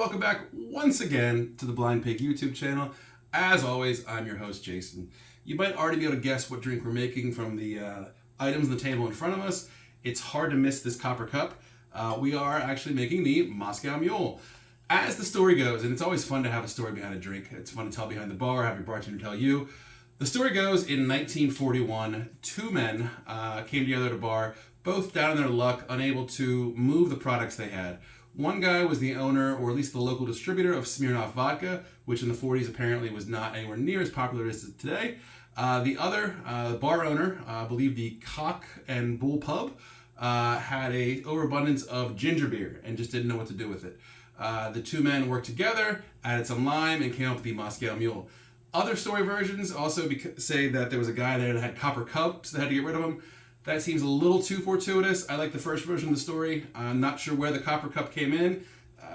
welcome back once again to the Blind Pig YouTube channel. As always, I'm your host, Jason. You might already be able to guess what drink we're making from the items on the table in front of us. It's hard to miss this copper cup. We are actually making the Moscow Mule. As the story goes, and it's always fun to have a story behind a drink. It's fun to tell behind the bar, have your bartender tell you. The story goes, in 1941, two men came together at a bar, both down in their luck, unable to move the products they had. One guy was the owner, or at least the local distributor, of Smirnoff Vodka, which in the 40s apparently was not anywhere near as popular as it is today. The other, the bar owner, I believe the Cock and Bull Pub, had a overabundance of ginger beer and just didn't know what to do with it. The two men worked together, added some lime, and came up with the Moscow Mule. Other story versions also say that there was a guy there that had copper cups that had to get rid of them. That seems a little too fortuitous. I like the first version of the story. I'm not sure where the copper cup came in.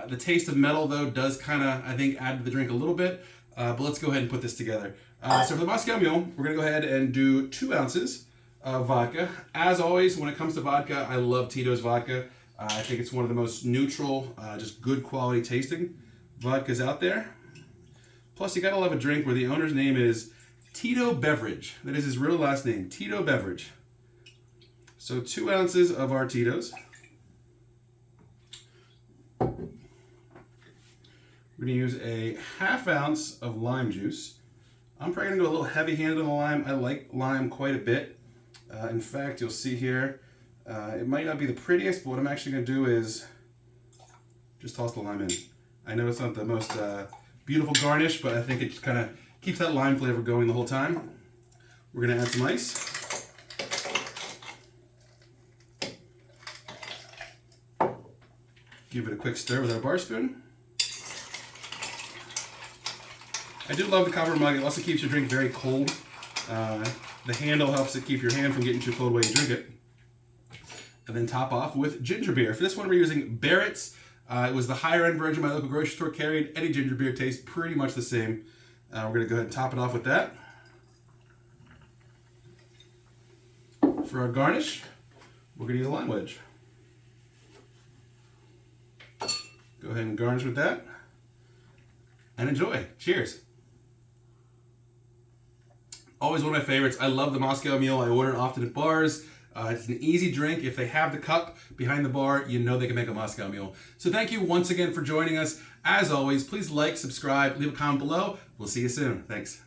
The taste of metal, though, does kind of, I think, add to the drink a little bit. But let's go ahead and put this together. So for the Moscow Mule, we're going to go ahead and do 2 ounces of vodka. As always, when it comes to vodka, I love Tito's vodka. I think it's one of the most neutral, just good quality tasting vodkas out there. Plus, you gotta love a drink where the owner's name is Tito Beverage. That is his real last name, Tito Beverage. So 2 ounces of our Tito's. We're gonna use a ½ ounce of lime juice. I'm probably gonna go a little heavy-handed on the lime. I like lime quite a bit. In fact, you'll see here, it might not be the prettiest, but what I'm actually gonna do is just toss the lime in. I know it's not the most beautiful garnish, but I think it just kind of keeps that lime flavor going the whole time. We're gonna add some ice. Give it a quick stir with our bar spoon. I do love the copper mug. It also keeps your drink very cold. The handle helps it keep your hand from getting too cold while you drink it. And then top off with ginger beer. For this one, we're using Barrett's. It was the higher end version my local grocery store carried. Any ginger beer tastes pretty much the same. We're going to go ahead and top it off with that. For our garnish, we're going to use a lime wedge. Go ahead and garnish with that. And enjoy. Cheers. Always one of my favorites. I love the Moscow Mule. I order it often at bars. It's an easy drink. If they have the cup behind the bar, you know they can make a Moscow Mule. So thank you once again for joining us. As always, please like, subscribe, leave a comment below. We'll see you soon. Thanks.